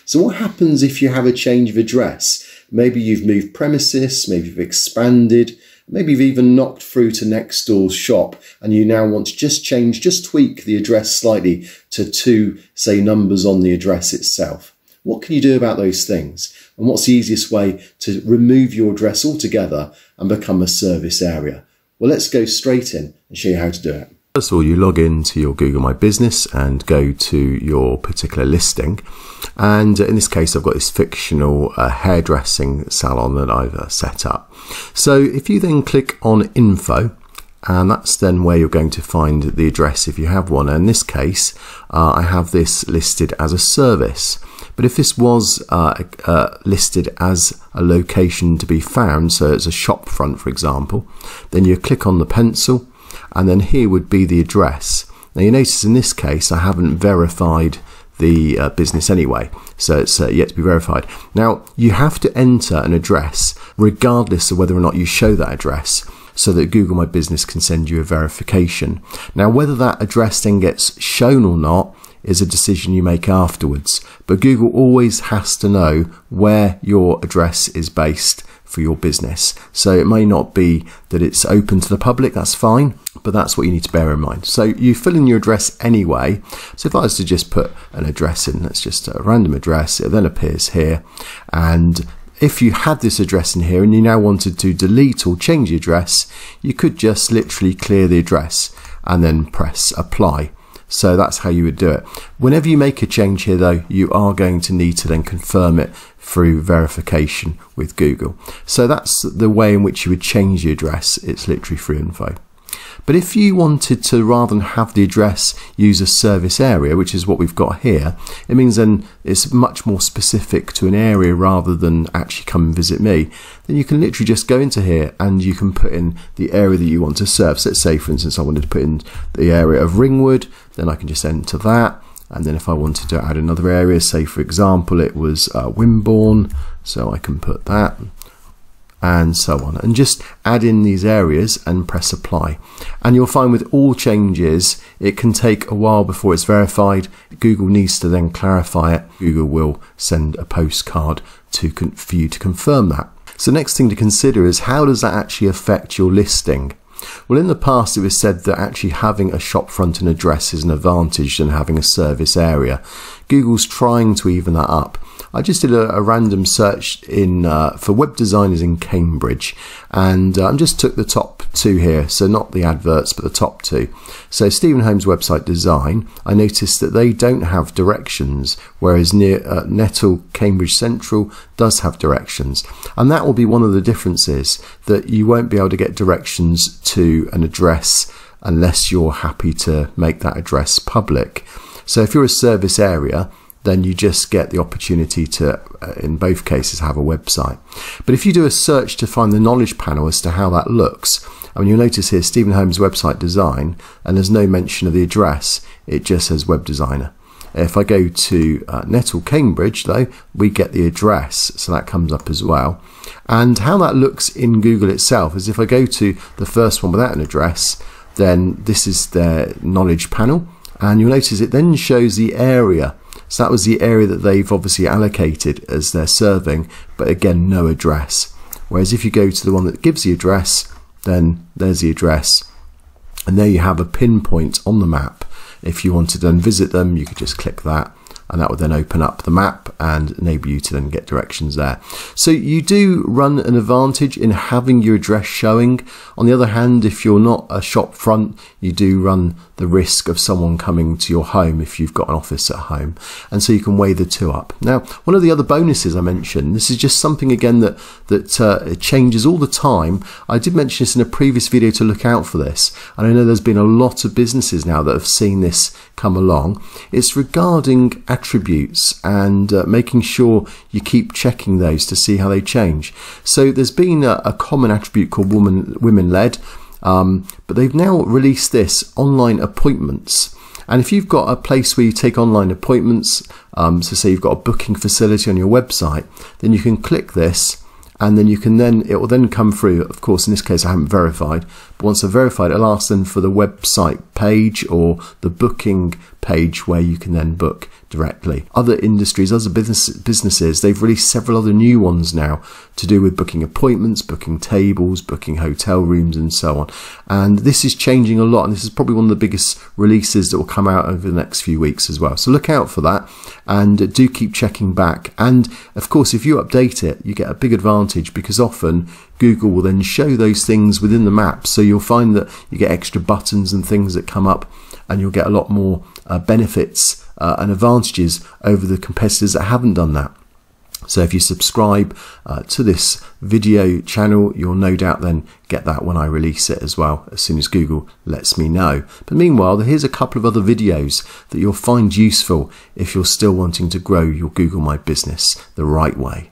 So what happens if you have a change of address? Maybe you've moved premises, maybe you've expanded, maybe you've even knocked through to next door's shop and you now want to just tweak the address slightly to 2, say, numbers on the address itself. What can you do about those things? And what's the easiest way to remove your address altogether and become a service area? Well, let's go straight in and show you how to do it. First of all, you log into your Google My Business and go to your particular listing. And in this case, I've got this fictional hairdressing salon that I've set up. So if you then click on Info, and that's then where you're going to find the address if you have one. And in this case, I have this listed as a service. But if this was listed as a location to be found, so it's a shop front, for example, then you click on the pencil, and then here would be the address. Now you notice in this case I haven't verified the business anyway, so it's yet to be verified. Now you have to enter an address regardless of whether or not you show that address, so that Google My Business can send you a verification. Now whether that address then gets shown or not is a decision you make afterwards, but Google always has to know where your address is based for your business. So it may not be that it's open to the public, that's fine, but that's what you need to bear in mind. So you fill in your address anyway. So if I was to just put an address in, that's just a random address, it then appears here. And if you had this address in here and you now wanted to delete or change the address, you could just literally clear the address and then press apply. So that's how you would do it. Whenever you make a change here though, you are going to need to then confirm it through verification with Google. So that's the way in which you would change the address. It's literally through Info. But if you wanted to, rather than have the address use a service area, which is what we've got here, it means then it's much more specific to an area rather than actually come and visit me, then you can literally just go into here and you can put in the area that you want to serve. So let's say, for instance, I wanted to put in the area of Ringwood, then I can just enter that. And then if I wanted to add another area, say for example it was Wimborne, so I can put that, and so on, and just add in these areas and press apply. And you'll find with all changes it can take a while before it's verified. Google needs to then clarify it. Google will send a postcard for you to confirm that. So next thing to consider is, how does that actually affect your listing? Well, in the past it was said that actually having a shop front and address is an advantage than having a service area. Google's trying to even that up. I just did a random search for web designers in Cambridge, and I just took the top 2 here, so not the adverts but the top 2. So Stephen Holmes website design, I noticed that they don't have directions, whereas near Nettle Cambridge Central does have directions, and that will be one of the differences, that you won't be able to get directions to an address unless you're happy to make that address public. So if you're a service area, then you just get the opportunity to, in both cases, have a website. But if you do a search to find the knowledge panel as to how that looks, I mean, you'll notice here Stephen Holmes website design, and there's no mention of the address, it just says web designer. If I go to Nettle Cambridge though, we get the address, so that comes up as well. And how that looks in Google itself is, if I go to the first one without an address, then this is their knowledge panel, and you'll notice it then shows the area. So that was the area that they've obviously allocated as their serving, but again, no address. Whereas if you go to the one that gives the address, then there's the address. And there you have a pinpoint on the map. If you wanted to then visit them, you could just click that, and that would then open up the map and enable you to then get directions there. So you do run an advantage in having your address showing. On the other hand, if you're not a shop front, you do run the risk of someone coming to your home if you've got an office at home, and so you can weigh the two up. Now, one of the other bonuses I mentioned, this is just something again that it changes all the time. I did mention this in a previous video to look out for this, and I know there's been a lot of businesses now that have seen this come along. It's regarding attributes and making sure you keep checking those to see how they change. So there's been a common attribute called women-led, but they've now released this online appointments. And if you've got a place where you take online appointments, so say you've got a booking facility on your website, then you can click this, and then it will then come through. Of course, in this case I haven't verified, but once I've verified, it'll ask them for the website page or the booking page where you can then book directly. Other industries, other businesses, they've released several other new ones now to do with booking appointments, booking tables, booking hotel rooms and so on. And this is changing a lot, and this is probably one of the biggest releases that will come out over the next few weeks as well. So look out for that, and do keep checking back. And of course, if you update it, you get a big advantage, because often Google will then show those things within the map. So you'll find that you get extra buttons and things that come up, and you'll get a lot more benefits and advantages over the competitors that haven't done that. So if you subscribe to this video channel, you'll no doubt then get that when I release it as well, as soon as Google lets me know. But meanwhile, here's a couple of other videos that you'll find useful if you're still wanting to grow your Google My Business the right way.